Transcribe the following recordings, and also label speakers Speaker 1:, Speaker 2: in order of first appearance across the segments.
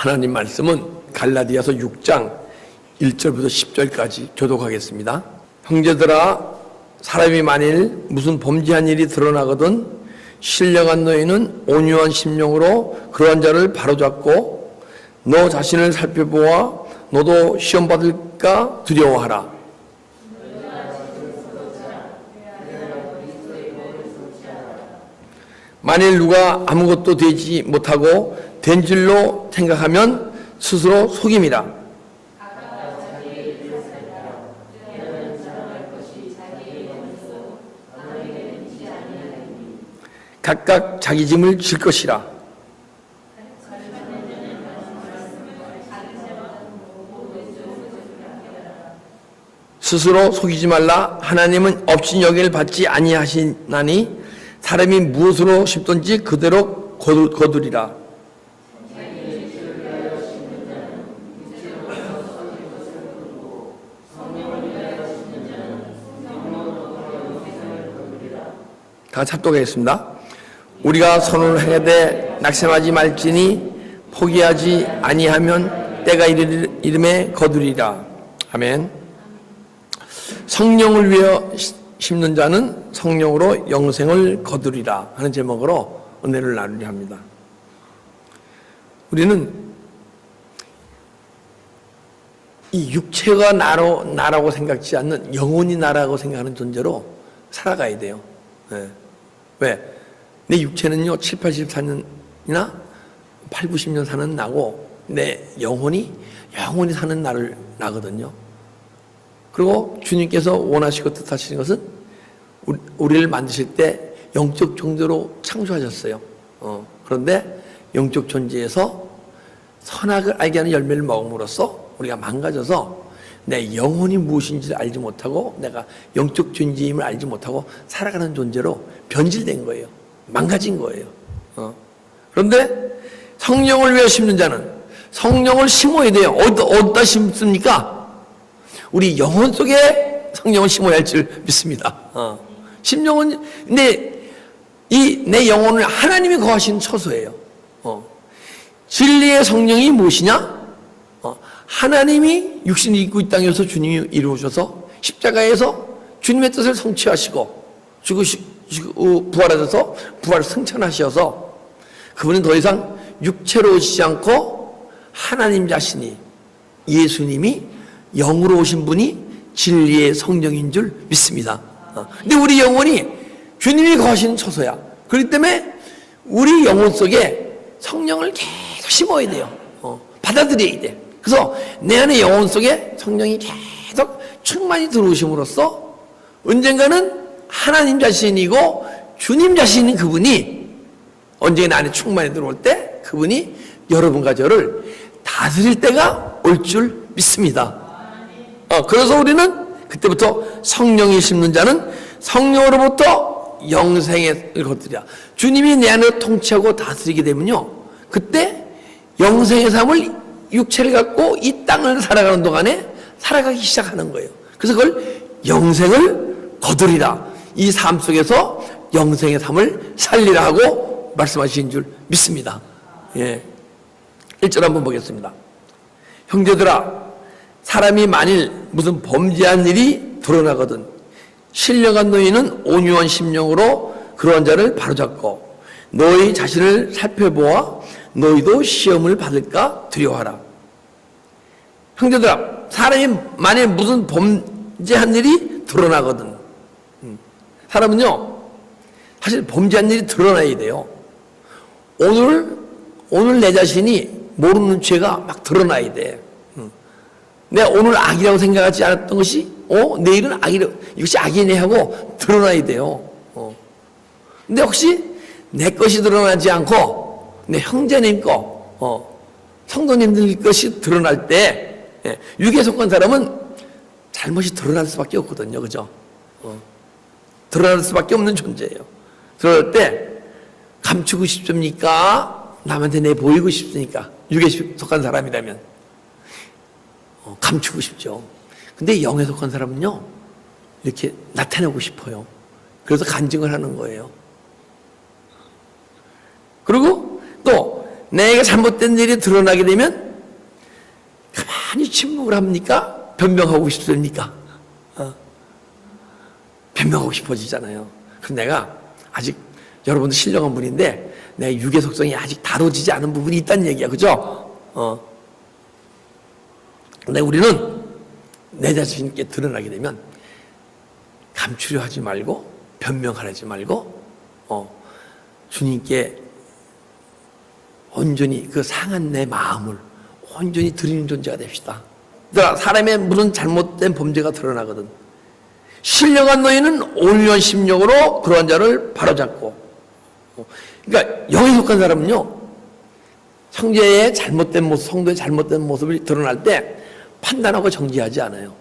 Speaker 1: 하나님 말씀은 갈라디아서 6장 1절부터 10절까지 교독하겠습니다. 형제들아, 사람이 만일 무슨 범죄한 일이 드러나거든 신령한 너희는 온유한 심령으로 그러한 자를 바로잡고 너 자신을 살펴보아 너도 시험 받을까 두려워하라. 만일 누가 아무것도 되지 못하고 된 줄로 생각하면 스스로 속임이라. 각각 자기 짐을 질 것이라. 스스로 속이지 말라. 하나님은 없인 여기를 받지 아니하시나니 사람이 무엇으로 심든지 그대로 거두리라. 다 같이 합독하겠습니다. 우리가 선을 행하되 낙심하지 말지니 포기하지 아니하면 때가 이름에 거두리라. 아멘. 성령을 위하여 심는 자는 성령으로 영생을 거두리라 하는 제목으로 은혜를 나누려 합니다. 우리는 이 육체가 나라고 생각지 않는 영혼이 나라고 생각하는 존재로 살아가야 돼요. 네. 왜? 내 육체는요 7, 84년이나 8, 90년 사는 나고 내 영혼이 사는 나거든요. 그리고 주님께서 원하시고 뜻하시는 것은 우리를 만드실 때 영적 존재로 창조하셨어요. 그런데 영적 존재에서 선악을 알게 하는 열매를 먹음으로써 우리가 망가져서 내 영혼이 무엇인지를 알지 못하고 내가 영적 존재임을 알지 못하고 살아가는 존재로 변질된 거예요. 망가진 거예요. 그런데 성령을 위해 심는 자는 성령을 심어야 돼요. 어디다 심습니까? 우리 영혼 속에 성령을 심어야 할 줄 믿습니다. 심령은 근데 내 영혼을 하나님이 거하시는 처소예요. 진리의 성령이 무엇이냐? 하나님이 육신이 있고 이 땅에서 주님이 이루어져서 십자가에서 주님의 뜻을 성취하시고 부활하셔서 부활을 승천하셔서 그분은 더 이상 육체로 오시지 않고 하나님 자신이 예수님이 영으로 오신 분이 진리의 성령인 줄 믿습니다. 근데 우리 영혼이 주님이 거하시는 처소야. 그렇기 때문에 우리 영혼 속에 성령을 계속 심어야 돼요. 받아들여야 돼. 그래서 내 안에 영혼 속에 성령이 계속 충만히 들어오심으로써 언젠가는 하나님 자신이고 주님 자신인 그분이 언젠가 내 안에 충만히 들어올 때 그분이 여러분과 저를 다스릴 때가 올 줄 믿습니다. 그래서 우리는 그때부터 성령이 심는 자는 성령으로부터 영생을 거두리라. 주님이 내 안을 통치하고 다스리게 되면요, 그때 영생의 삶을 육체를 갖고 이 땅을 살아가는 동안에 살아가기 시작하는 거예요. 그래서 그걸 영생을 거두리라. 이 삶 속에서 영생의 삶을 살리라 하고 말씀하신 줄 믿습니다. 예. 1절 한번 보겠습니다. 형제들아, 사람이 만일 무슨 범죄한 일이 드러나거든 신령한 너희는 온유한 심령으로 그러한 자를 바로잡고 너희 자신을 살펴보아 너희도 시험을 받을까 두려워하라. 형제들아, 사람이 만일 무슨 범죄한 일이 드러나거든, 사람은요 사실 범죄한 일이 드러나야 돼요. 오늘 내 자신이 모르는 죄가 막 드러나야 돼. 내가 오늘 악이라고 생각하지 않았던 것이 내일은 이것이 악이네 하고 드러나야 돼요. 근데 혹시 내 것이 드러나지 않고 내 형제님 거, 성도님들 것이 드러날 때 육에 속한 사람은 잘못이 드러날 수밖에 없거든요. 그죠? 드러날 수밖에 없는 존재예요. 그럴 때 감추고 싶습니까? 남한테 내 보이고 싶으니까 육에 속한 사람이라면 감추고 싶죠. 근데 영에 속한 사람은요 이렇게 나타내고 싶어요. 그래서 간증을 하는 거예요. 그리고 또 내가 잘못된 일이 드러나게 되면 가만히 침묵을 합니까? 변명하고 싶습니까? 변명하고 싶어지잖아요. 그럼 내가 아직 여러분도 신령한 분인데 내 육의 속성이 아직 다뤄지지 않은 부분이 있다는 얘기야. 그죠? 근데 우리는 내 자신께 드러나게 되면 감추려 하지 말고 변명하지 말고 주님께 온전히 그 상한 내 마음을 온전히 드리는 존재가 됩시다. 그러니까 사람의 무슨 잘못된 범죄가 드러나거든. 신령한 너희는 온유한 심령으로 그러한 자를 바로잡고. 그러니까 영에 속한 사람은요, 형제의 잘못된 모습, 성도의 잘못된 모습이 드러날 때 판단하고 정죄하지 않아요.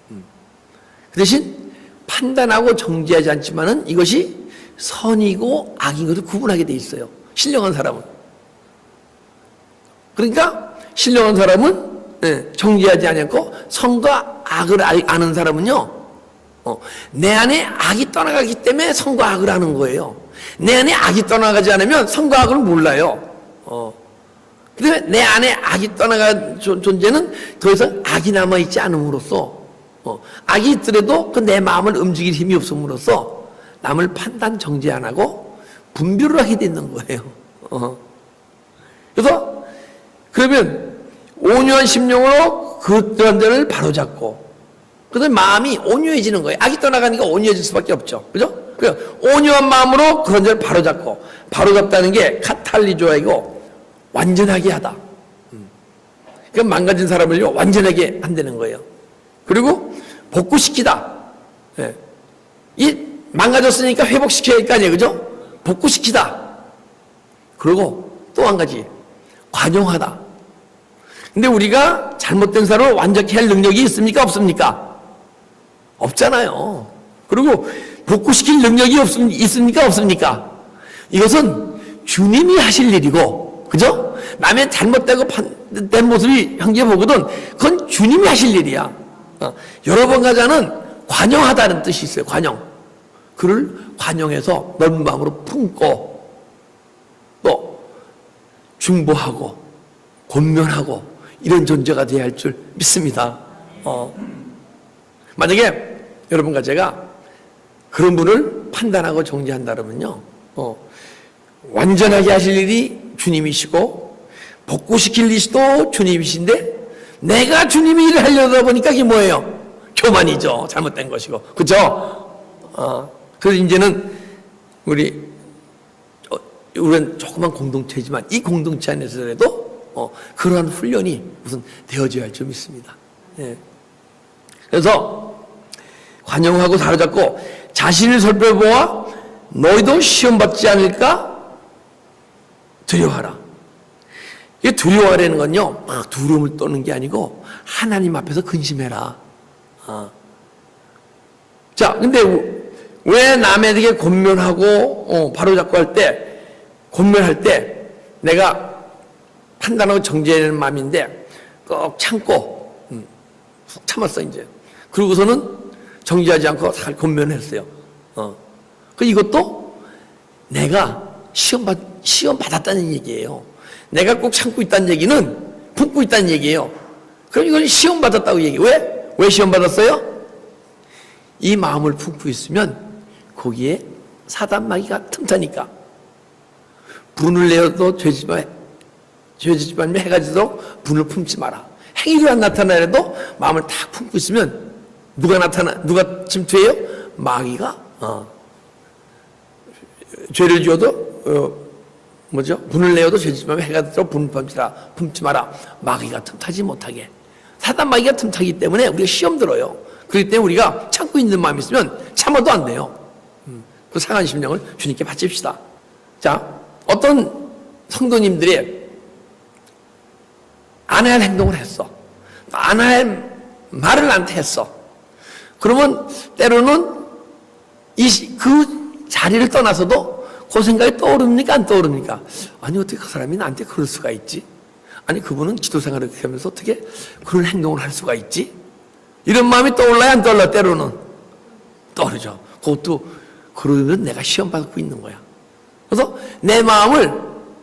Speaker 1: 그 대신 판단하고 정죄하지 않지만은 이것이 선이고 악인 것을 구분하게 돼 있어요. 신령한 사람은. 그러니까 신령한 사람은 정죄하지 않고 선과 악을 아는 사람은요, 내 안에 악이 떠나가기 때문에 선과 악을 아는 거예요. 내 안에 악이 떠나가지 않으면 선과 악을 몰라요. 그다음에 내 안에 악이 떠나간 존재는 더 이상 악이 남아있지 않음으로써 악이 있더라도 그 내 마음을 움직일 힘이 없음으로써 남을 판단 정죄 안 하고 분별을 하게 되는 거예요. 그래서 그러면 온유한 심령으로 그런 자를 바로잡고 그다음에 마음이 온유해지는 거예요. 악이 떠나가니까 온유해질 수밖에 없죠. 그죠? 온유한 마음으로 그런 자를 바로잡고 바로잡다는 게 카탈리조이고 완전하게 하다. 그 망가진 사람을요 완전하게 한다는 거예요. 그리고 복구시키다. 예. 이 망가졌으니까 회복시켜야 할 거 아니에요, 그죠? 복구시키다. 그리고 또 한 가지 관용하다. 근데 우리가 잘못된 사람을 완전히 할 능력이 있습니까, 없습니까? 없잖아요. 그리고 복구시킬 능력이 있습니까, 없습니까? 이것은 주님이 하실 일이고, 그죠? 남의 잘못되고 된 모습이 형제 보거든, 그건 주님이 하실 일이야. 여러 번 가자는 관용하다는 뜻이 있어요, 관용. 그를 관용해서 넓은 마음으로 품고, 또 중보하고, 권면하고, 이런 존재가 되어야 할 줄 믿습니다. 만약에 여러분과 제가 그런 분을 판단하고 정죄한다면요, 완전하게 하실 일이 주님이시고 복구시킬 일이도 주님이신데 내가 주님이 일을 하려다 보니까 이게 뭐예요? 교만이죠. 잘못된 것이고, 그죠? 그래서 이제는 우리는 조그만 공동체지만 이 공동체 안에서라도 그러한 훈련이 무슨 되어져야 할 줄 믿습니다. 예. 그래서 관용하고 사로잡고 자신을 살펴보아 너희도 시험받지 않을까 두려워하라. 이게 두려워하라는 건요, 막 두려움을 떠는 게 아니고 하나님 앞에서 근심해라. 자, 근데 왜 남에게 권면하고 바로잡고 할 때, 권면할 때 내가 판단하고 정죄하는 마음인데 꼭 참고 푹 참았어 이제. 그러고서는 정죄하지 않고 잘 권면했어요. 그 이것도 내가 시험 받았다는 얘기예요. 내가 꼭 참고 있다는 얘기는 품고 있다는 얘기예요. 그럼 이건 시험 받았다고 얘기해요. 왜 시험 받았어요? 이 마음을 품고 있으면 거기에 사단 마귀가 틈타니까. 분을 내어도 죄짓지 말며 해가 지도록 분을 품지 마라. 행위가 안 나타나더라도 마음을 딱 품고 있으면 누가 침투해요? 마귀가 죄를 지어도 분을 내어도 죄짓지 말며 해가 지도록 분을 품지 마라. 마귀가 틈타지 못하게. 사단 마귀가 틈타기 때문에 우리가 시험 들어요. 그렇기 때문에 우리가 참고 있는 마음이 있으면 참아도 안 돼요. 그 상한 심령을 주님께 바칩시다. 자, 어떤 성도님들이 안 할 행동을 했어. 안 할 말을 나한테 했어. 그러면 때로는 그 자리를 떠나서도 그 생각이 떠오릅니까? 안 떠오릅니까? 아니, 어떻게 그 사람이 나한테 그럴 수가 있지? 아니, 그분은 기도 생활을 하면서 어떻게 그런 행동을 할 수가 있지? 이런 마음이 떠올라야 안 떠올라, 때로는? 떠오르죠. 그것도 그러면 내가 시험 받고 있는 거야. 그래서 내 마음을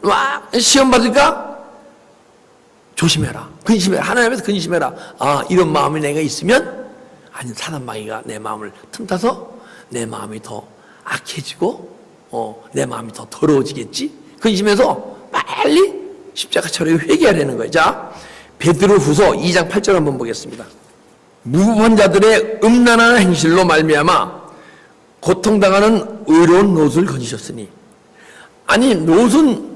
Speaker 1: 막 시험 받을까? 조심해라. 근심해라. 하나님 앞에서 근심해라. 아, 이런 마음이 내가 있으면, 아니, 사단마귀가 내 마음을 틈타서 내 마음이 더 악해지고, 내 마음이 더 더러워지겠지? 근심해서 빨리 십자가 처리를 회개하려는 거예요. 자, 베드로후서 2장 8절 한번 보겠습니다. 무법한 자들의 음란한 행실로 말미암아 고통당하는 의로운 롯을 거두셨으니. 아니, 롯은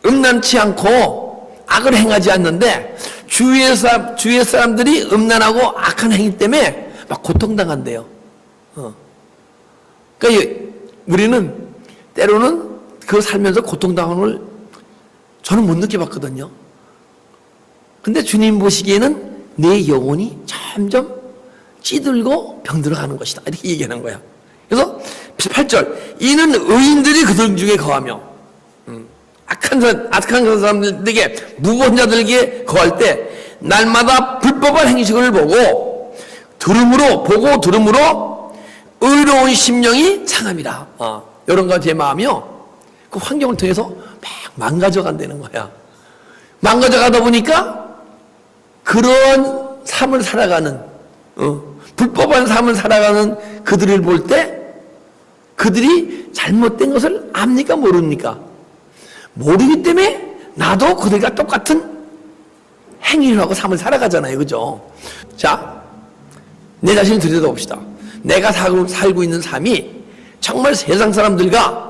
Speaker 1: 음란치 않고 악을 행하지 않는데 주위의 사람들이 음란하고 악한 행위 때문에 막 고통당한대요. 그러니까 우리는 때로는 그 살면서 고통당하는 걸 저는 못 느껴봤거든요. 근데 주님 보시기에는 내 영혼이 점점 찌들고 병들어가는 것이다, 이렇게 얘기하는 거야. 그래서 8절, 이는 의인들이 그들 중에 거하며, 악한 사람들에게, 무법한 자들에게 거할 때 날마다 불법한 행식을 보고 들음으로 의로운 심령이 상함이라. 이런 제 마음이요, 그 환경을 통해서 막 망가져 간다는 거야. 망가져 가다 보니까 그런 삶을 살아가는, 불법한 삶을 살아가는 그들을 볼 때 그들이 잘못된 것을 압니까, 모릅니까? 모르기 때문에 나도 그들과 똑같은 행위를 하고 삶을 살아가잖아요. 그죠? 자, 내 자신을 들여다봅시다. 내가 살고 있는 삶이 정말 세상 사람들과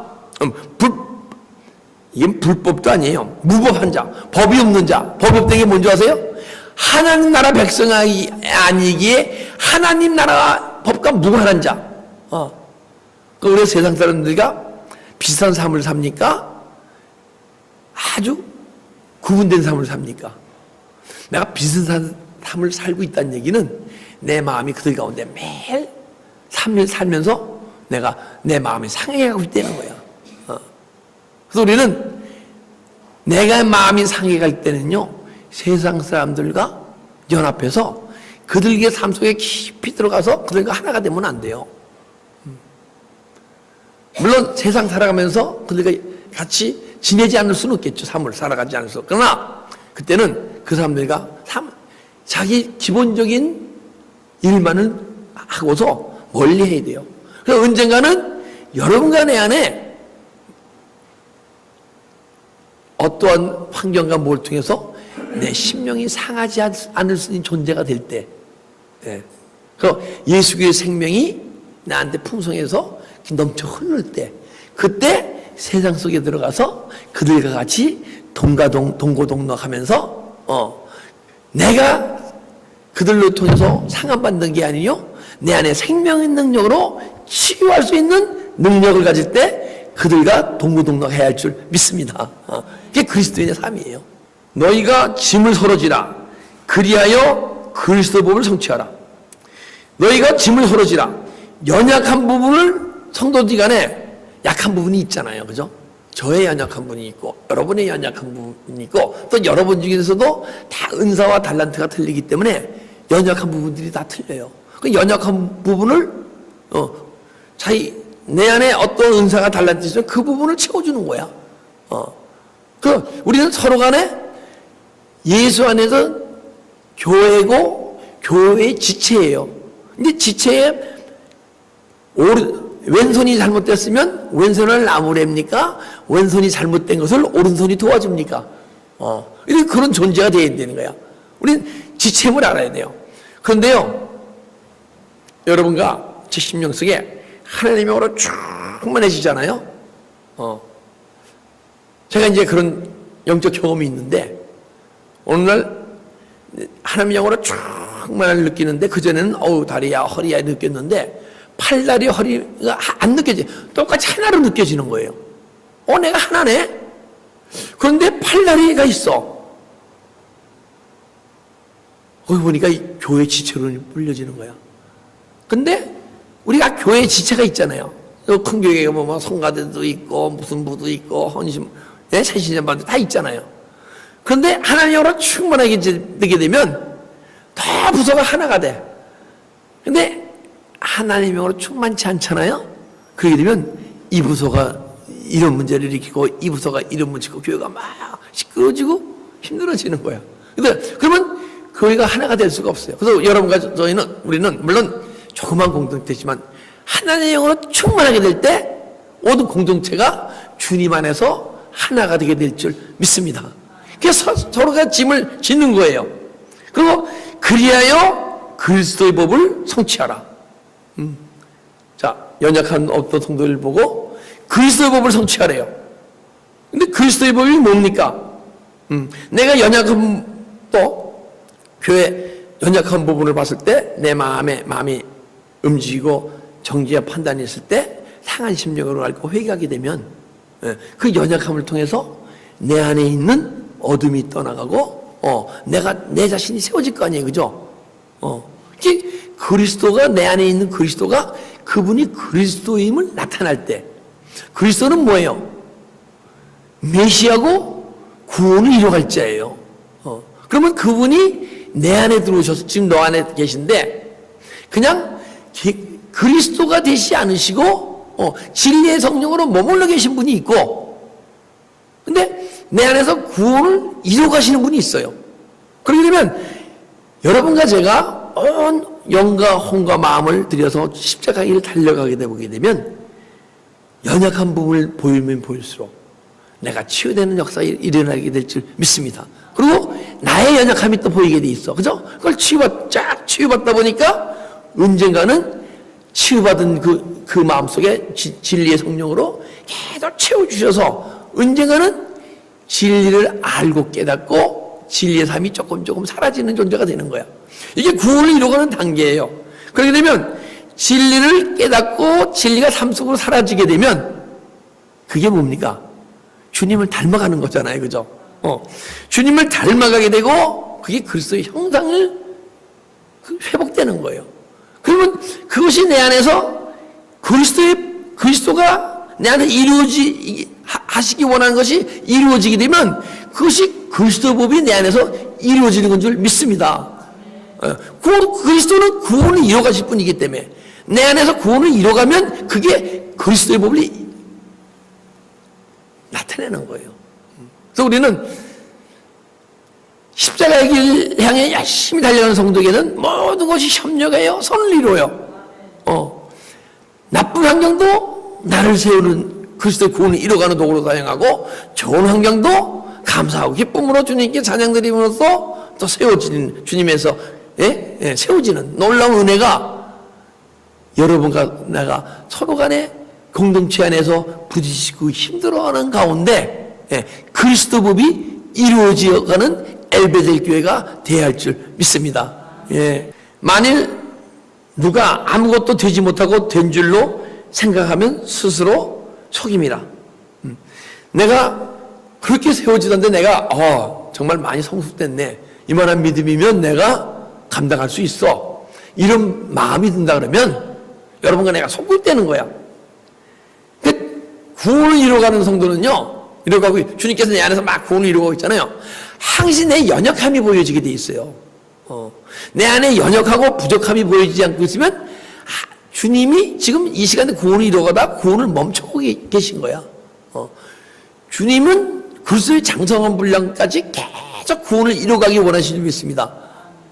Speaker 1: 이건 불법도 아니에요. 무법한 자, 법이 없는 자. 법이 없다는 게 뭔지 아세요? 하나님 나라 백성이 아니기에 하나님 나라 법과 무관한 자. 우리 세상 사람들과 비슷한 삶을 삽니까? 아주 구분된 삶을 삽니까? 내가 비슷한 삶을 살고 있다는 얘기는 내 마음이 그들 가운데 매일 삶을 살면서 내가 내 마음이 상해가고 있다는 거야. 그래서 우리는 내가 마음이 상해갈 때는요, 세상 사람들과 연합해서 그들의 삶 속에 깊이 들어가서 그들과 하나가 되면 안 돼요. 물론 세상 살아가면서 그들과 같이 지내지 않을 수는 없겠죠. 삶을 살아가지 않을 수. 그러나 그때는 그 사람들과 자기 기본적인 일만을 하고서 멀리 해야 돼요. 그래서 언젠가는 여러분과 내 안에 어떠한 환경과 뭘 통해서 내 심령이 상하지 않을 수 있는 존재가 될 때, 그 예수의 생명이 나한테 풍성해서 넘쳐 흐를 때, 그때 세상 속에 들어가서 그들과 같이 동고동락하면서 내가 그들로 통해서 상함받는 게 아니요, 내 안에 생명의 능력으로 치유할 수 있는 능력을 가질 때 그들과 동고동락해야 할 줄 믿습니다. 그게 그리스도인의 삶이에요. 너희가 짐을 서러지라. 그리하여 그리스도 법을 성취하라. 너희가 짐을 서러지라. 연약한 부분을 성도들 간에 약한 부분이 있잖아요. 그죠? 저의 연약한 부분이 있고 여러분의 연약한 부분이 있고 또 여러분 중에서도 다 은사와 달란트가 틀리기 때문에 연약한 부분들이 다 틀려요. 그 연약한 부분을 내 안에 어떤 은사가 달란트 있으면 그 부분을 채워주는 거야. 우리는 서로 간에 예수 안에서 교회고 교회의 지체예요. 근데 지체에 왼손이 잘못됐으면 왼손을 나무랍니까? 왼손이 잘못된 것을 오른손이 도와줍니까? 이런 그런 존재가 되어야 되는 거야. 우리는 지체임을 알아야 돼요. 그런데요, 여러분과 제 심령 속에 하나님의 영으로 충만해지잖아요. 제가 이제 그런 영적 경험이 있는데, 오늘날 하나님의 영으로 충만을 느끼는데, 그전에는 다리야, 허리야 느꼈는데, 팔다리, 허리가 안 느껴져. 똑같이 하나로 느껴지는 거예요. 내가 하나네? 그런데 팔다리가 있어. 거기 보니까 교회 지체로 불려지는 거야. 근데 우리가 교회 지체가 있잖아요. 큰 교회에 보면 성가대도 있고, 무슨 부도 있고, 헌신, 새신전반도 다 있잖아요. 그런데 하나님으로 충만하게 되게 되면 다 부서가 하나가 돼. 근데 하나님으로 충만치 않잖아요. 그러게 되면 이 부서가 이런 문제를 일으키고 이 부서가 이런 문제고 교회가 막 시끄러워지고 힘들어지는 거야. 근데 그러면 교회가 하나가 될 수가 없어요. 그래서 여러분과 우리는 물론 조그만 공동체지만 하나님의 영으로 충만하게 될 때 모든 공동체가 주님 안에서 하나가 되게 될 줄 믿습니다. 그래서 서로가 짐을 짓는 거예요. 그리고 그리하여 그리스도의 법을 성취하라. 자, 연약한 어떤 성도를 보고 그리스도의 법을 성취하래요. 근데 그리스도의 법이 뭡니까? 내가 연약한 또 교회 연약한 부분을 봤을 때 내 마음이 움직이고 정지와 판단이 있을 때 상한 심령으로 알고 회개하게 되면 그 연약함을 통해서 내 안에 있는 어둠이 떠나가고 내가 내 자신이 세워질 거 아니에요, 그죠? 그리스도가 내 안에 있는 그리스도가 그분이 그리스도임을 나타날 때 그리스도는 뭐예요? 메시아고 구원을 이뤄갈 자예요. 그러면 그분이 내 안에 들어오셔서 지금 너 안에 계신데 그냥 그리스도가 되지 않으시고 진리의 성령으로 머물러 계신 분이 있고 근데 내 안에서 구원을 이루어가시는 분이 있어요. 그러게 되면 여러분과 제가 온 영과 혼과 마음을 들여서 십자가 길을 달려가게 되게 되면 연약한 부분을 보이면 보일수록 내가 치유되는 역사가 일어나게 될 줄 믿습니다. 그리고 나의 연약함이 또 보이게 돼 있어. 그죠? 그걸 치유받다 보니까 언젠가는 치유받은 그 마음속에 진리의 성령으로 계속 채워주셔서 언젠가는 진리를 알고 깨닫고 진리의 삶이 조금 사라지는 존재가 되는 거야. 이게 구원을 이루어가는 단계예요. 그렇게 되면 진리를 깨닫고 진리가 삶 속으로 사라지게 되면 그게 뭡니까? 주님을 닮아가는 거잖아요. 그죠? 주님을 닮아가게 되고 그게 그리스도의 형상을 회복되는 거예요. 그러면 그것이 내 안에서 그리스도가 내 안에 하시기 원하는 것이 이루어지게 되면 그것이 그리스도 법이 내 안에서 이루어지는 건 줄 믿습니다. 그리스도는 구원을 이뤄가실 분이기 때문에 내 안에서 구원을 이뤄가면 그게 그리스도의 법을 나타내는 거예요. 그래서 우리는 십자가의 길 향해 열심히 달려가는 성도에게는 모든 것이 협력해요. 선을 이루어요. 나쁜 환경도 나를 세우는 그리스도의 구원을 이뤄가는 도구로 사용하고 좋은 환경도 감사하고 기쁨으로 주님께 찬양드림으로써 또 세워지는 주님에서 세워지는 놀라운 은혜가 여러분과 내가 서로 간에 공동체 안에서 부딪히고 힘들어하는 가운데 그리스도 법이 이루어져가는 엘베델 교회가 되어야 할 줄 믿습니다. 만일 누가 아무것도 되지 못하고 된 줄로 생각하면 스스로 속임이라. 내가 그렇게 세워지던데 내가 정말 많이 성숙됐네. 이만한 믿음이면 내가 감당할 수 있어. 이런 마음이 든다 그러면 여러분과 내가 속을 때는 거야. 구원을 이루어가는 성도는요, 이루어가고 주님께서 내 안에서 막 구원을 이루어가고 있잖아요. 항상 내 연약함이 보여지게 돼 있어요. 내 안에 연약하고 부족함이 보여지지 않고 있으면 주님이 지금 이 시간에 구원을 이루어가다 구원을 멈추고 계신 거야. 주님은 그리스도의 장성한 분량까지 계속 구원을 이루어가기 원하시는 줄 믿습니다.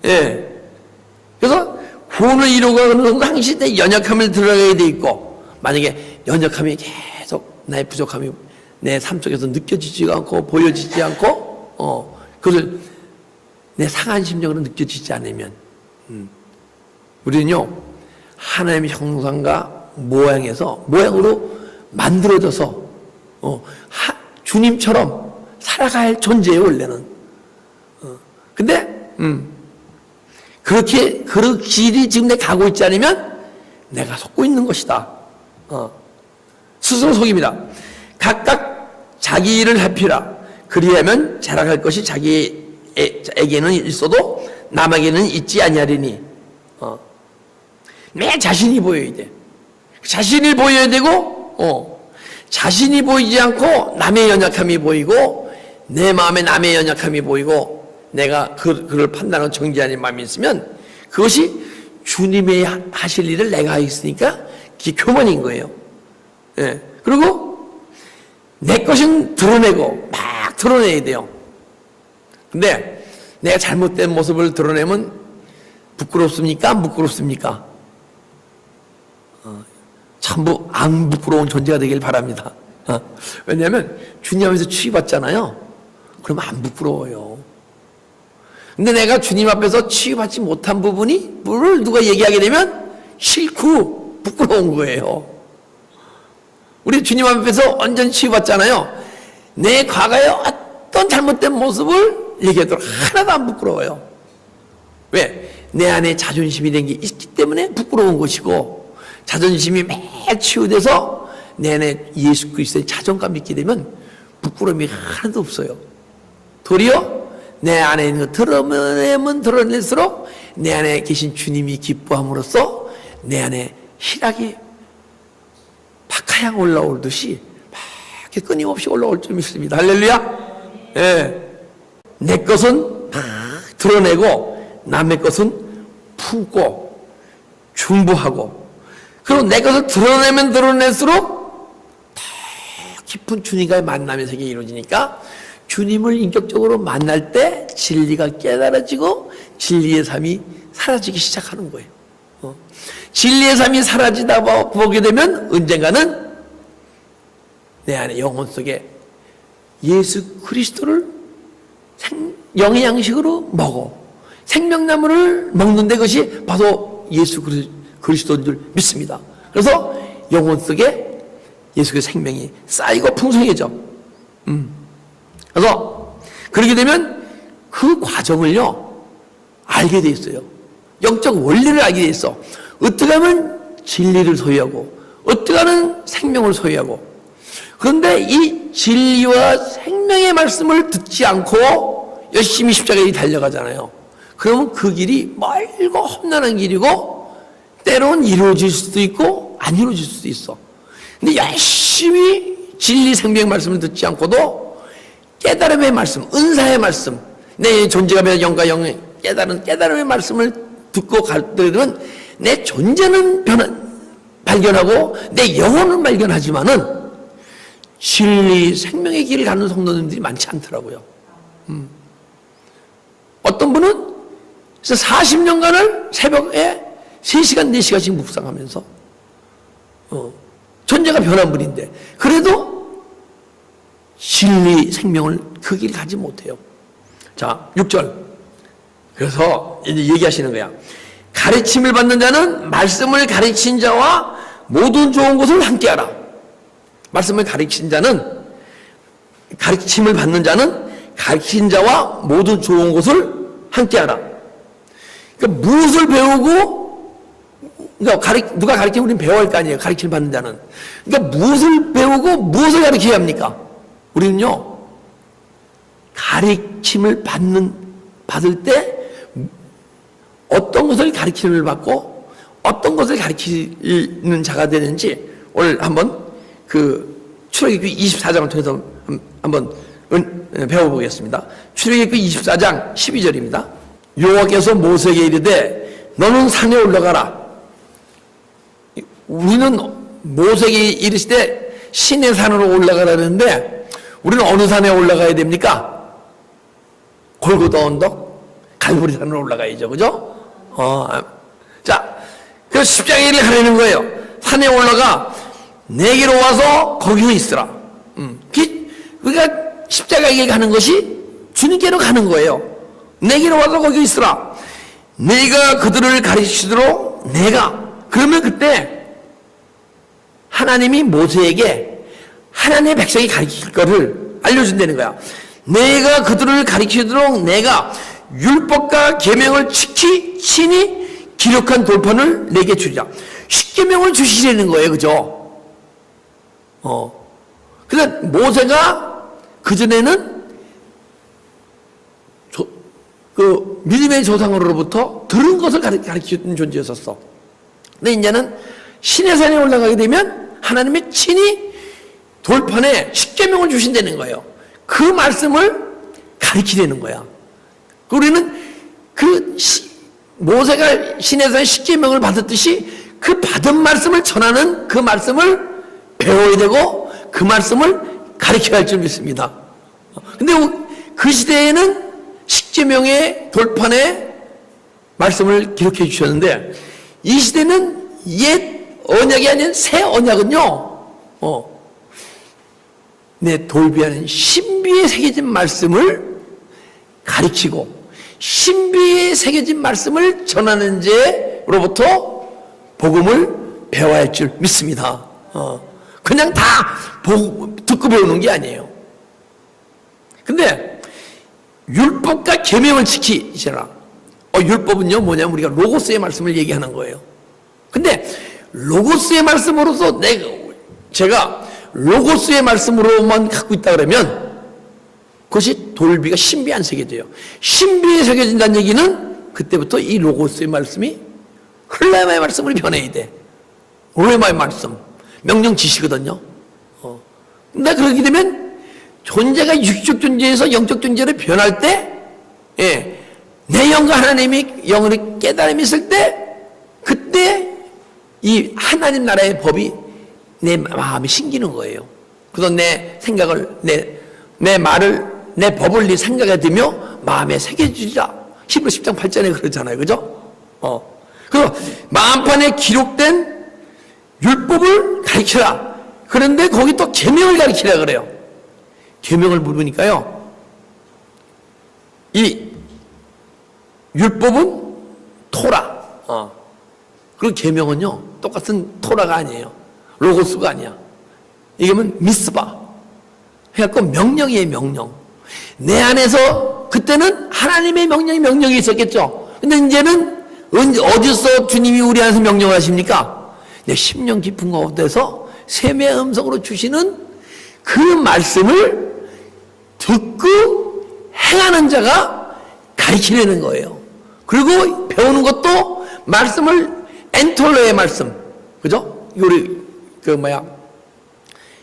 Speaker 1: 그래서 구원을 이루어가는 것은 항상 내 연약함을 드러나게 돼 있고 만약에 연약함이 계속 나의 부족함이 내 삶 속에서 느껴지지 않고 보여지지 않고 그걸 내 상한 심령으로 느껴지지 않으면 우리는요 하나님의 형상과 모양으로 만들어져서 주님처럼 살아갈 존재예요 원래는. 근데 그렇게 그 길이 지금 내가 가고 있지 않으면 내가 속고 있는 것이다. 스스로 속입니다. 각각 자기 일을 합히라. 그리하면 자랑할 것이 자기에게는 있어도 남에게는 있지 아니하리니. 내 자신이 보여야 돼. 자신이 보여야 되고, 자신이 보이지 않고 남의 연약함이 보이고, 내 마음에 남의 연약함이 보이고, 내가 그를 판단하는 정죄하는 마음이 있으면 그것이 주님의 하실 일을 내가 하겠으니까 그게 교만인 거예요. 그리고 내 것은 드러내고 막 드러내야 돼요. 근데 내가 잘못된 모습을 드러내면 부끄럽습니까? 안 부끄럽습니까? 전부 안 부끄러운 존재가 되길 바랍니다. 왜냐하면 주님 앞에서 취급받잖아요. 그러면 안 부끄러워요. 근데 내가 주님 앞에서 취급받지 못한 부분이 뭘 누가 얘기하게 되면 싫고 부끄러운 거예요. 우리 주님 앞에서 완전 취급받잖아요. 내 과거의 어떤 잘못된 모습을 얘기하도록 하나도 안 부끄러워요. 왜? 내 안에 자존심이 된 게 있기 때문에 부끄러운 것이고, 자존심이 매일 치유돼서 내 안에 예수 그리스도의 자존감이 있게 되면 부끄러움이 하나도 없어요. 도리어 내 안에 있는 거 드러내면 드러낼수록 내 안에 계신 주님이 기뻐함으로써 내 안에 희락이 박하향 올라오듯이 막 이렇게 끊임없이 올라올 줄 믿습니다. 할렐루야. 예. 내 것은 막 드러내고 남의 것은 품고 중보하고, 그리고 내 것을 드러내면 드러낼수록 더 깊은 주님과의 만남의 세계가 이루어지니까 주님을 인격적으로 만날 때 진리가 깨달아지고 진리의 삶이 사라지기 시작하는 거예요. 진리의 삶이 사라지다 보게 되면 언젠가는 내 안에 영혼 속에 예수 그리스도를 영의 양식으로 먹어 생명나무를 먹는데 그것이 바로 예수 그리스도인 줄 믿습니다. 그래서 영혼 속에 예수 그리스도의 생명이 쌓이고 풍성해져. 그래서 그렇게 되면 그 과정을요 알게 돼 있어요. 영적 원리를 알게 돼 있어. 어떻게 하면 진리를 소유하고 어떻게 하면 생명을 소유하고. 그런데 이 진리와 생명의 말씀을 듣지 않고 열심히 십자가에 달려가잖아요. 그러면 그 길이 멀고 험난한 길이고 때로는 이루어질 수도 있고 안 이루어질 수도 있어. 근데 열심히 진리 생명의 말씀을 듣지 않고도 깨달음의 말씀, 은사의 말씀, 내 존재가 변한 영과 영의 깨달음의 말씀을 듣고 갈 때는 내 존재는 발견하고 내 영혼은 발견하지만은 진리 생명의 길을 가는 성도님들이 많지 않더라고요. 어떤 분은 40년간을 새벽에 3시간, 4시간씩 묵상하면서 존재가 변한 분인데 그래도 진리 생명을 그 길 가지 못해요. 자, 6절. 그래서 이제 얘기하시는 거야. 가르침을 받는 자는 말씀을 가르친 자와 모든 좋은 것을 함께하라. 말씀을 가르친 자는, 가르침을 받는 자는 가르친 자와 모든 좋은 것을 함께하라. 그러니까 무엇을 배우고, 그러니까 누가 가르치면 우리는 배워야 할 거 아니에요. 가르침을 받는 자는. 그러니까 무엇을 배우고 무엇을 가르쳐야 합니까? 우리는요, 가르침을 받을 때 어떤 것을 가르침을 받고 어떤 것을 가르치는 자가 되는지 오늘 한번 그 출애굽기 24장을 통해서 한번 배워보겠습니다. 출애굽기 24장 12절입니다. 여호와께서 모세에게 이르되 너는 산에 올라가라. 우리는 모세에게 이르시되 신의 산으로 올라가라는데 우리는 어느 산에 올라가야 됩니까? 골고다 언덕, 갈보리 산으로 올라가야죠, 그죠? 자, 그 십자가를 가리는 거예요. 산에 올라가 내게로 와서 거기에 있으라. 그러니까 십자가에 가는 것이 주님께로 가는 거예요. 내게로 와서 거기에 있으라. 내가 그들을 가르치도록 그러면 그때 하나님이 모세에게 하나님의 백성이 가르칠 거를 알려준다는 거야. 내가 그들을 가르치도록 내가 율법과 계명을 친히 기록한 돌판을 내게 주리라. 십계명을 주시려는 거예요, 그죠? 그래서 모세가 그전에는 그 믿음의 조상으로부터 들은 것을 가르치는 존재였었어. 근데 이제는 신의 산에 올라가게 되면 하나님이 친히 돌판에 십계명을 주신다는 거예요. 그 말씀을 가르치려는 거야. 우리는 모세가 신의 산에 십계명을 받았듯이 그 받은 말씀을 전하는 그 말씀을 배워야 되고 그 말씀을 가르쳐야 할 줄 믿습니다. 근데 그 시대에는 십계명의 돌판에 말씀을 기록해 주셨는데, 이 시대는 옛 언약이 아닌 새 언약은요, 내 돌비 안에 신비에 새겨진 말씀을 가르치고 신비에 새겨진 말씀을 전하는 자로부터 복음을 배워야 할 줄 믿습니다. 그냥 다 듣고 배우는 게 아니에요. 근데 율법과 계명을 지키시라. 율법은요 뭐냐면 우리가 로고스의 말씀을 얘기하는 거예요. 근데 로고스의 말씀으로서 제가 로고스의 말씀으로만 갖고 있다 그러면 그것이 돌비가 신비 안 새겨져요. 신비에 새겨진다는 얘기는 그때부터 이 로고스의 말씀이 흘레마의 말씀으로 변해야 돼. 올레마의 말씀, 명령 지시거든요. 근데 그렇게 되면 존재가 육적 존재에서 영적 존재로 변할 때, 내 영과 하나님이 영으로 깨달음이 있을 때, 그때 이 하나님 나라의 법이 내 마음에 심기는 거예요. 그래서 내 생각을, 내 말을, 내 법을 네 생각에 들며 마음에 새겨주리라. 히브리 10장 8절에 그러잖아요. 그죠? 그래서 마음판에 기록된 율법을 가르치라. 그런데 거기 또 계명을 가르치라 그래요. 계명을 물으니까요, 이 율법은 토라, 그리고 계명은요 똑같은 토라가 아니에요. 로고스가 아니야. 이게면 미스바 해갖고 명령이에요. 명령. 내 안에서 그때는 하나님의 명령이 있었겠죠. 근데 이제는 어디서 주님이 우리 안에서 명령을 하십니까? 내 심령 깊은 곳에서 샘의 음성으로 주시는 그 말씀을 듣고 행하는 자가 가르치려는 거예요. 그리고 배우는 것도 말씀을 엔톨로의 말씀, 그죠? 우리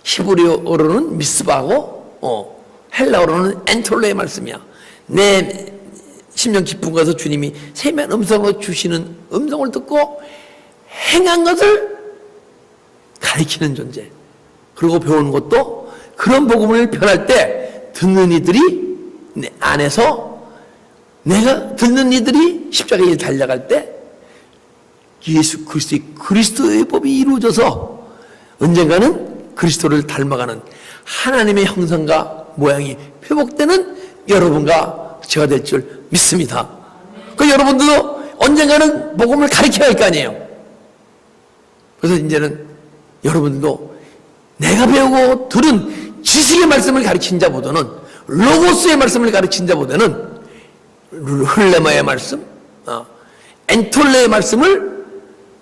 Speaker 1: 히브리어로는 미스바고 헬라어로는 엔톨로의 말씀이야. 내 심령 깊은 곳에서 주님이 세면 음성으로 주시는 음성을 듣고 행한 것을 가르치는 존재. 그리고 배우는 것도 그런 복음을 변할 때 듣는 이들이 내 안에서, 내가 듣는 이들이 십자가에 달려갈 때 예수 그리스도의 법이 이루어져서 언젠가는 그리스도를 닮아가는 하나님의 형상과 모양이 회복되는 여러분과 제가 될 줄 믿습니다. 그 여러분들도 언젠가는 복음을 가르쳐야 할 거 아니에요. 그래서 이제는 여러분도 내가 배우고 들은 지식의 말씀을 가르친 자보다는, 로고스의 말씀을 가르친 자보다는 흘레마의 말씀, 엔톨레의 말씀을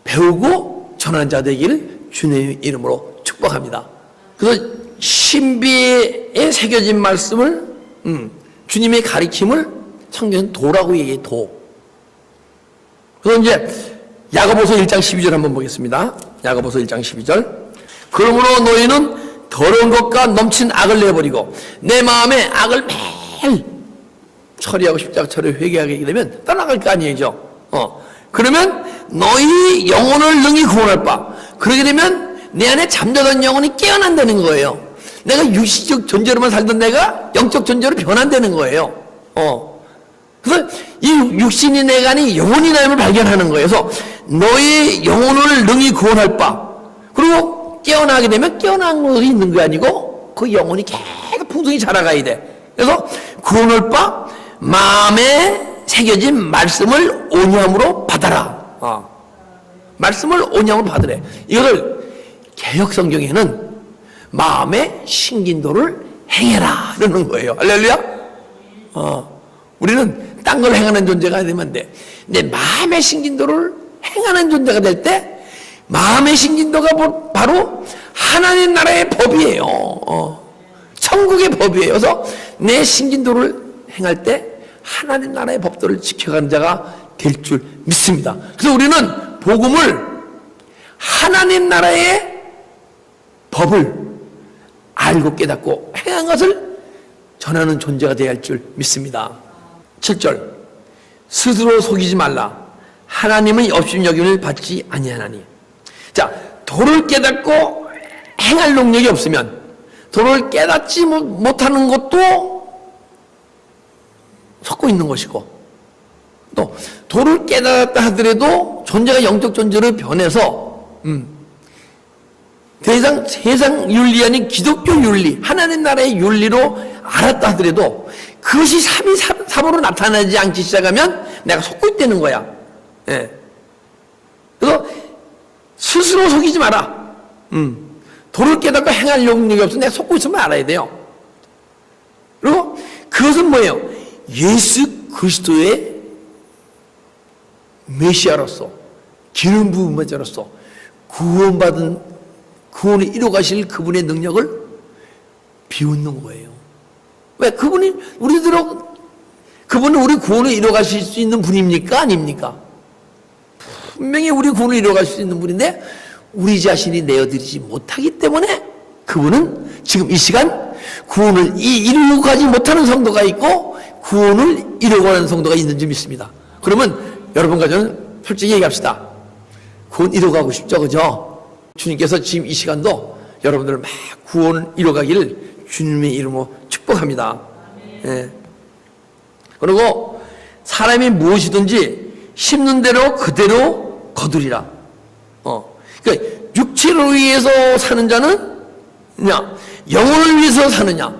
Speaker 1: 배우고 전하는 자 되기를 주님의 이름으로 축복합니다. 그래서 신비에 새겨진 말씀을, 주님의 가르침을 성경은 도라고 얘기해. 도. 그래서 이제 야고보서 1장 12절 한번 보겠습니다. 야고보서 1장 12절. 그러므로 너희는 더러운 것과 넘친 악을 내버리고 내 마음에 악을 매일 처리하고 십자가 처리 회개하게 되면 떠나갈 거 아니죠. 그러면 너희 영혼을 능히 구원할 바. 그러게 되면 내 안에 잠자던 영혼이 깨어난다는 거예요. 내가 육신적 존재로만 살던 내가 영적 존재로 변한다는 거예요. 그래서 이 육신이 내가 아닌 영혼이 나임을 발견하는 거예요. 그래서 너희 영혼을 능히 구원할 바. 그리고 깨어나게 되면 깨어난 것이 있는 게 아니고 그 영혼이 계속 풍성히 자라가야 돼. 그래서 구원할 바 마음에 새겨진 말씀을 온유함으로 받아라. 말씀을 온유함으로 받으래. 이걸 개역 성경에는 마음의 신긴도를 행해라 그러는 거예요. 할렐루야. 우리는 딴 걸 행하는 존재가 되면 안 돼. 내 마음의 신긴도를 행하는 존재가 될 때, 마음의 신긴도가 바로 하나님 나라의 법이에요. 천국의 법이에요. 그래서 내 신긴도를 행할 때 하나님 나라의 법도를 지켜가는 자가 될 줄 믿습니다. 그래서 우리는 복음을, 하나님 나라의 법을 알고 깨닫고 행한 것을 전하는 존재가 되어야 할 줄 믿습니다. 7절. 스스로 속이지 말라. 하나님의 업신여김을 받지 아니하나니. 자, 도를 깨닫고 행할 능력이 없으면, 도를 깨닫지 못하는 것도 섞고 있는 것이고, 또 도를 깨닫다 하더라도 존재가 영적 존재로 변해서 더 이상 세상 윤리 아닌 기독교 윤리, 하나님 나라의 윤리로 알았다 하더라도 그것이 삼으로 나타나지 않기 시작하면 내가 속고 있다는 거야. 예. 그래서 스스로 속이지 마라. 도를 깨닫고 행할 용력이 없어 내가 속고 있으면 알아야 돼요. 그리고 그것은 뭐예요? 예수 그리스도의 메시아로서, 기름 부은 메시아로서 구원을 이뤄 가실 그분의 능력을 비웃는 거예요. 왜? 그분은 우리 구원을 이뤄 가실 수 있는 분입니까? 아닙니까? 분명히 우리 구원을 이뤄 가실 수 있는 분인데 우리 자신이 내어드리지 못하기 때문에 그분은 지금 이 시간 구원을 이루고 가지 못하는 성도가 있고 구원을 이루고 가는 성도가 있는 줄 믿습니다. 그러면 여러분과 저는 솔직히 얘기합시다. 구원 이루어가고 싶죠, 그죠? 주님께서 지금 이 시간도 여러분들을 막 구원을 이루어가기를 주님의 이름으로 축복합니다. 예. 그리고 사람이 무엇이든지 심는 대로 그대로 거두리라. 그러니까 육체를 위해서 사는 자는 영혼을 위해서 사느냐,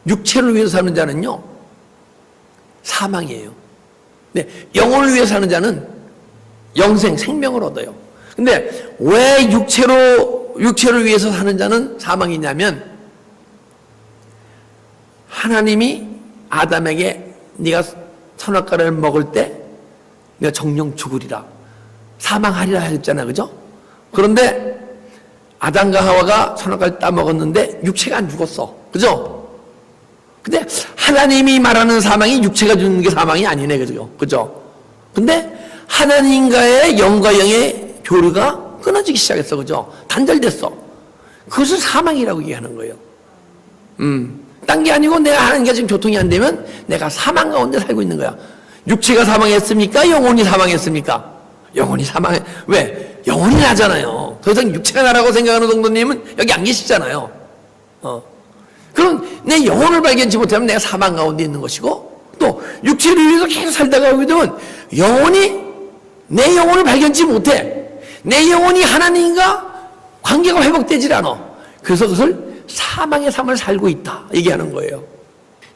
Speaker 1: 육체를 위해서 사는 자는요 사망이에요. 네, 영혼을 위해 사는 자는 영생, 생명을 얻어요. 근데 왜 육체를 위해서 사는 자는 사망이냐면 하나님이 아담에게 네가 선악과를 먹을 때 네가 정령 죽으리라, 사망하리라 했잖아, 그죠? 그런데 아담과 하와가 선악과를 따먹었는데 육체가 안 죽었어, 그죠? 근데 하나님이 말하는 사망이 육체가 죽는 게 사망이 아니네, 그죠? 근데 하나님과의 영과 영의 교류가 끊어지기 시작했어, 그죠? 단절됐어. 그것을 사망이라고 얘기하는 거예요. 딴 게 아니고 내가 하나님과 지금 교통이 안 되면 내가 사망 가운데 살고 있는 거야. 육체가 사망했습니까? 영혼이 사망했습니까? 영혼이 사망해. 왜? 영혼이 나잖아요. 더 이상 육체가 나라고 생각하는 성도님은 여기 안 계시잖아요. 그럼 내 영혼을 발견치 못하면 내가 사망 가운데 있는 것이고, 또 육체를 위해서 계속 살다가 오게 되면 내 영혼을 발견치 못해. 내 영혼이 하나님과 관계가 회복되질 않아. 그래서 그것을 사망의 삶을 살고 있다 얘기하는 거예요.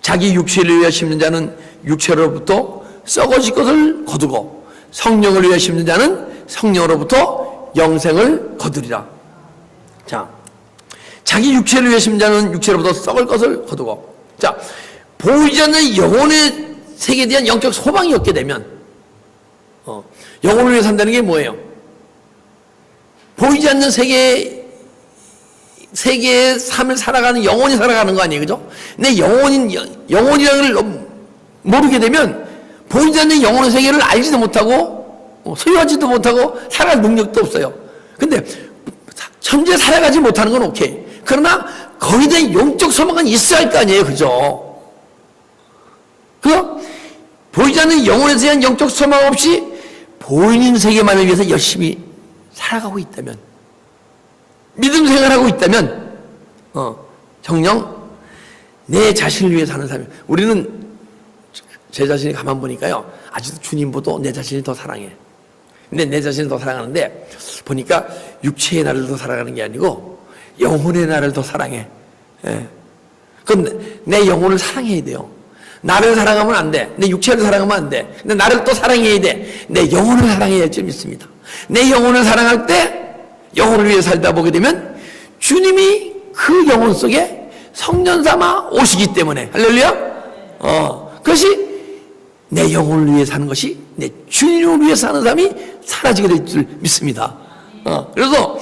Speaker 1: 자기 육체를 위해 심는 자는 육체로부터 썩어질 것을 거두고 성령을 위해 심는 자는 성령으로부터 영생을 거두리라. 자, 자기 육체를 위해 심는 자는 육체로부터 썩을 것을 거두고, 자, 보이지 않는 영혼의 세계에 대한 영적 소망이 없게 되면 영혼을 위해 산다는 게 뭐예요? 보이지 않는 세계의 삶을 살아가는 영혼이 살아가는 거 아니에요, 그죠? 내 영혼이라는 걸 모르게 되면 보이지 않는 영혼의 세계를 알지도 못하고 소유하지도 못하고 살아갈 능력도 없어요. 근데 현재 살아가지 못하는 건 오케이. 그러나 거기에 대한 영적 소망은 있어야 할 거 아니에요, 그죠? 보이지 않는 영혼에 대한 영적 소망 없이 보이는 세계만을 위해서 열심히 살아가고 있다면, 믿음 생활하고 있다면, 정녕 내 자신을 위해 사는 삶. 우리는 제 자신이 가만 보니까요, 아직도 주님보다 내 자신을 더 사랑해. 근데 내 자신을 더 사랑하는데 보니까 육체의 나를 더 사랑하는 게 아니고 영혼의 나를 더 사랑해. 예. 그럼 내 영혼을 사랑해야 돼요. 나를 사랑하면 안 돼. 내 육체를 사랑하면 안 돼. 근데 나를 또 사랑해야 돼. 내 영혼을 사랑해야 할 줄 믿습니다. 내 영혼을 사랑할 때 영혼을 위해 살다 보게 되면 주님이 그 영혼 속에 성전 삼아 오시기 때문에, 할렐루야? 그것이 내 영혼을 위해 사는 것이 내 주님을 위해 사는 삶이 사라지게 될 줄 믿습니다. 그래서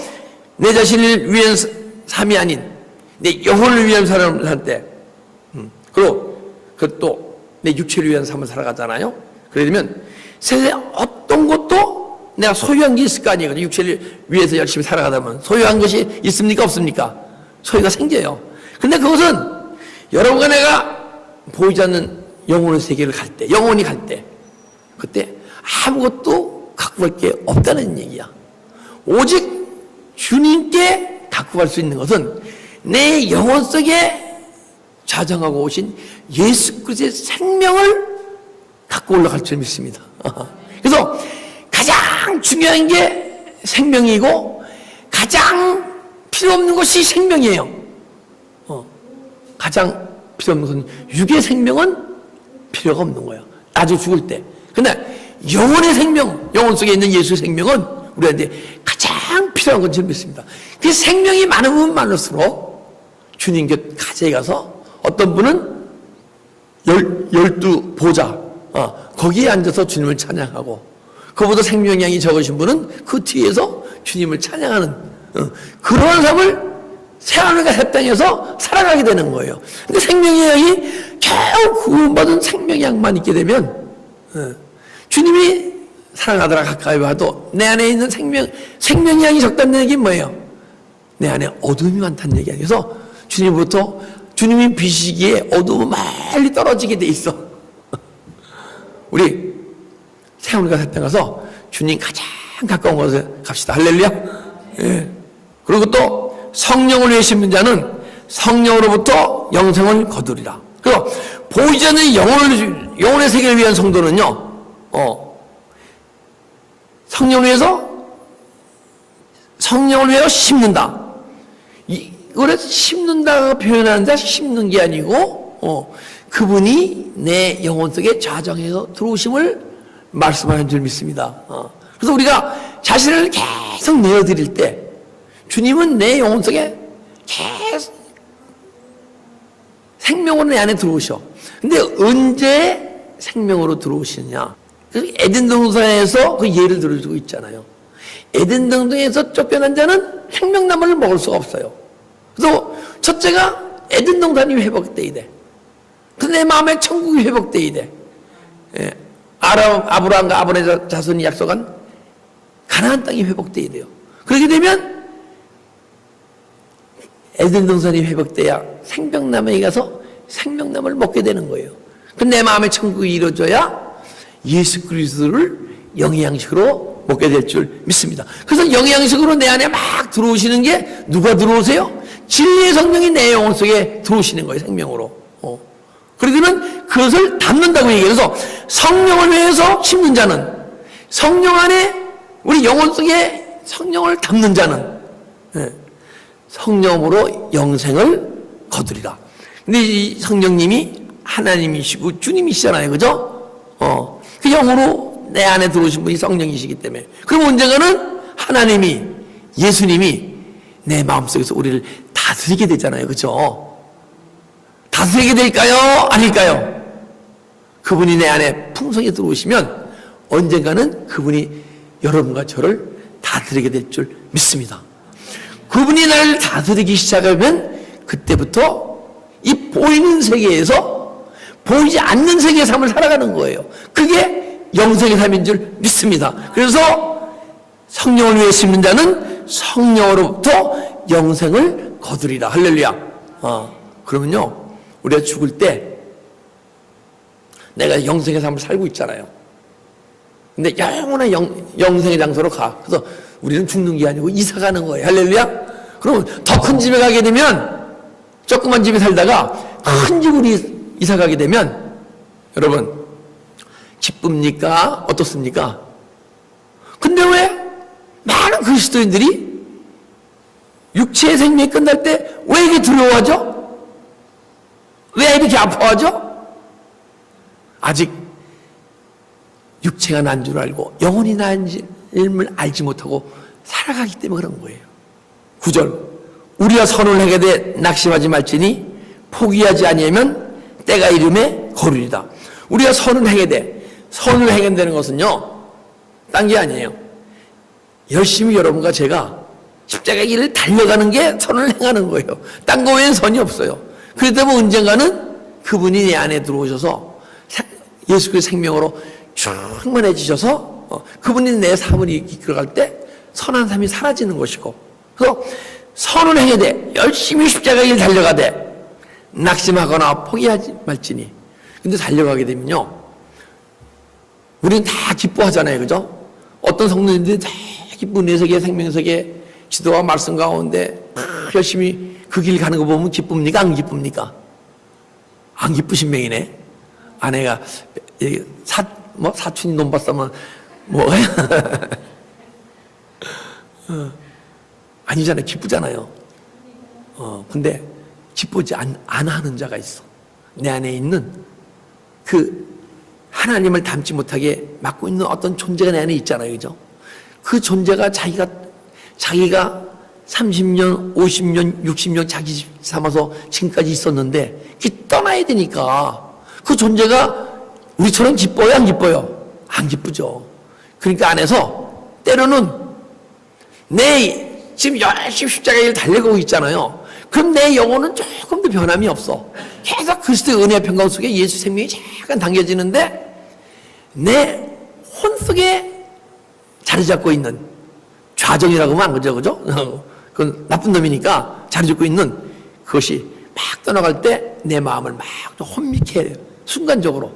Speaker 1: 내 자신을 위한 삶이 아닌 내 영혼을 위한 삶을 살 때, 그리고 또 내 육체를 위한 삶을 살아가잖아요. 그러면 세상에 어떤 것도 내가 소유한 게 있을 거 아니에요. 육체를 위해서 열심히 살아가다 보면 소유한 것이 있습니까? 없습니까? 소유가 생겨요. 근데 그것은 여러분과 내가 보이지 않는 영혼의 세계를 갈 때, 영혼이 갈 때, 그때 아무것도 갖고 갈 게 없다는 얘기야. 오직 주님께 갖고 갈 수 있는 것은 내 영혼 속에 좌정하고 오신 예수 그리스도의 생명을 갖고 올라갈 줄 믿습니다. 그래서 가장 중요한 게 생명이고 가장 필요 없는 것이 생명이에요. 가장 필요 없는 것은 육의 생명은 필요가 없는 거예요. 나중에 죽을 때. 근데 영혼의 생명, 영혼 속에 있는 예수의 생명은 우리한테 가장 필요한 건 줄 믿습니다. 그 생명이 많으면 많을수록 주님 곁 가까이 가서 어떤 분은 12보좌 거기에 앉아서 주님을 찬양하고, 그보다 생명량이 적으신 분은 그 뒤에서 주님을 찬양하는 그런 삶을 새하늘과 새 땅에서 살아가게 되는 거예요. 근데 생명의 양이 겨우 구원받은 생명의 양만 있게 되면 주님이 사랑하더라 가까이 와도 내 안에 있는 생명의 양이 적다는 얘기는 뭐예요? 내 안에 어둠이 많다는 얘기 아니어서 주님부터 주님이 비시기에 어둠은 멀리 떨어지게 돼 있어. 우리 새하늘과 새 땅 가서 주님 가장 가까운 곳에 갑시다. 할렐루야. 예. 그리고 또 성령을 위해 심는 자는 성령으로부터 영생을 거두리라. 그래서 보이지 않는 영혼의 세계를 위한 성도는요, 성령을 위해서 심는다. 이거를 심는다가 표현하는데 심는 게 아니고, 그분이 내 영혼 속에 좌정해서 들어오심을 말씀하는 줄 믿습니다. 그래서 우리가 자신을 계속 내어드릴 때, 주님은 내 영혼 속에 계속 생명으로 내 안에 들어오셔. 근데 언제 생명으로 들어오시느냐? 에덴 동산에서 그 예를 들어주고 있잖아요. 에덴 동산에서 쫓겨난 자는 생명나무를 먹을 수가 없어요. 그래서 첫째가 에덴 동산이 회복돼야 돼. 근데 내 마음에 천국이 회복돼야 돼. 예. 아브라함과 아브라함의 자손이 약속한 가나안 땅이 회복돼야 돼요. 그렇게 되면 에덴 동산이 회복돼야 생명나무에 가서 생명나무를 먹게 되는 거예요. 근데 내 마음의 천국이 이루어져야 예수 그리스도를 영양식으로 먹게 될 줄 믿습니다. 그래서 영양식으로 내 안에 막 들어오시는 게 누가 들어오세요? 진리의 성령이 내 영혼 속에 들어오시는 거예요. 생명으로. 그러면 그것을 담는다고 얘기해서 성령을 위해서 심는 자는, 성령 안에 우리 영혼 속에 성령을 담는 자는 성령으로 영생을 거두리라. 근데 이 성령님이 하나님이시고 주님이시잖아요. 그죠? 그 영으로 내 안에 들어오신 분이 성령이시기 때문에. 그럼 언젠가는 하나님이, 예수님이 내 마음속에서 우리를 다스리게 되잖아요. 그죠? 다스리게 될까요? 아닐까요? 그분이 내 안에 풍성히 들어오시면 언젠가는 그분이 여러분과 저를 다스리게 될 줄 믿습니다. 그분이 나를 다스리기 시작하면 그때부터 이 보이는 세계에서 보이지 않는 세계의 삶을 살아가는 거예요. 그게 영생의 삶인 줄 믿습니다. 그래서 성령을 위해 심는 자는 성령으로부터 영생을 거두리라. 할렐루야. 그러면요, 우리가 죽을 때 내가 영생의 삶을 살고 있잖아요. 근데 영원한 영생의 장소로 가. 그래서 우리는 죽는 게 아니고 이사 가는 거예요. 할렐루야. 그러면 더 큰 집에 가게 되면, 조그만 집에 살다가 큰 집으로 이사 가게 되면 여러분 기쁩니까? 어떻습니까? 근데 왜 많은 그리스도인들이 육체의 생명이 끝날 때 왜 이렇게 두려워하죠? 왜 이렇게 아파하죠? 아직 육체가 난 줄 알고 영혼이 난 줄을 알지 못하고 살아가기 때문에 그런 거예요. 9절, 우리가 선을 행하게 돼 낙심하지 말지니 포기하지 아니하면 때가 이름에 거르리다. 우리가 선을 행하게 돼, 선을 행한다는 것은요, 딴 게 아니에요. 열심히 여러분과 제가 십자가의 길을 달려가는 게 선을 행하는 거예요. 딴 거 외엔 선이 없어요. 그렇기 때문에 언젠가는 그분이 내 안에 들어오셔서 예수 그리스도의 생명으로 충만해지셔서 그분이 내 삶을 이끌어갈 때 선한 삶이 사라지는 것이고, 그래서 선을 행해야 돼. 열심히 십자가의 길 달려가되 낙심하거나 포기하지 말지니. 근데 달려가게 되면요, 우리는 다 기뻐하잖아요. 그죠? 어떤 성도님들이 다 기쁜 내 세계, 생명 세계, 지도와 말씀 가운데 열심히 그 길 가는 거 보면 기쁩니까? 안 기쁩니까? 안 기쁘신 명이네. 아내가 사촌이 돈 받으면 뭐 아니잖아요. 기쁘잖아요. 근데 기쁘지 안 하는 자가 있어. 내 안에 있는 그 하나님을 닮지 못하게 막고 있는 어떤 존재가 내 안에 있잖아요. 그죠? 그 존재가 자기가 30년, 50년, 60년 자기 집 삼아서 지금까지 있었는데 그게 떠나야 되니까 그 존재가 우리처럼 기뻐요? 안 기뻐요? 안 기쁘죠. 그러니까 안에서 때로는 지금 열심히 십자가 길 달려가고 있잖아요. 그럼 내 영혼은 조금도 변함이 없어. 계속 그리스도의 은혜와 평강 속에 예수 생명이 잠깐 당겨지는데 내 혼 속에 자리 잡고 있는 좌정이라고 하면 안 그죠? 그죠? 그건 나쁜 놈이니까 자리 잡고 있는 그것이 막 떠나갈 때 내 마음을 막 혼미케 해요. 순간적으로.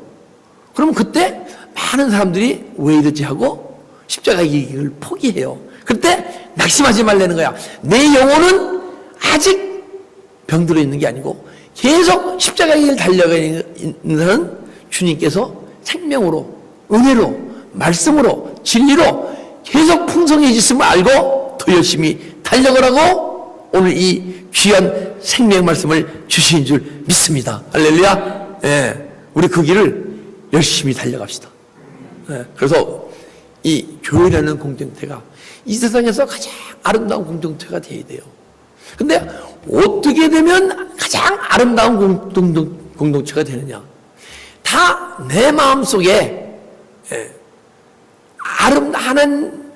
Speaker 1: 그러면 그때 많은 사람들이 왜 이러지 하고 십자가의 길을 포기해요. 그때 낙심하지 말라는 거야. 내 영혼은 아직 병들어 있는 게 아니고 계속 십자가의 길을 달려가는 주님께서 생명으로, 은혜로, 말씀으로, 진리로 계속 풍성해졌음을 알고 더 열심히 달려가라고 오늘 이 귀한 생명 말씀을 주신 줄 믿습니다. 할렐루야. 예, 우리 그 길을 열심히 달려갑시다. 예, 그래서 이 교회라는 공동체가 이 세상에서 가장 아름다운 공동체가 되어야 돼요. 근데 어떻게 되면 가장 아름다운 공동체가 되느냐? 다 내 마음속에 아름다운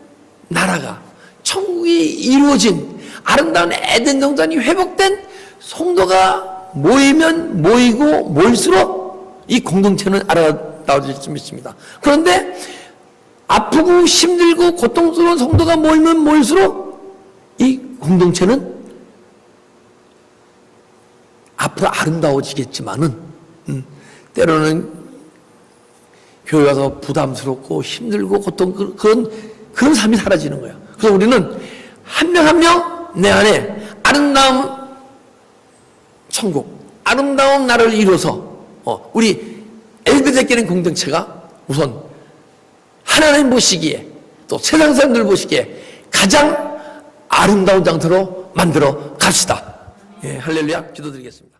Speaker 1: 나라가 천국이 이루어진 아름다운 에덴 동산이 회복된 성도가 모이면 모이고 모일수록 이 공동체는 아름다워질 수 있습니다. 그런데 아프고 힘들고 고통스러운 성도가 모이면 모일수록 이 공동체는 앞으로 아름다워지겠지만은 때로는 교회 와서 부담스럽고 힘들고 고통 그런 삶이 사라지는 거야. 그래서 우리는 한 명 한 명 내 안에 아름다운 천국, 아름다운 나라를 이루어서 우리 엘베데끼는 공동체가 우선 하나님 보시기에 또 세상 사람들 보시기에 가장 아름다운 장소로 만들어 갑시다. 예, 할렐루야. 기도드리겠습니다.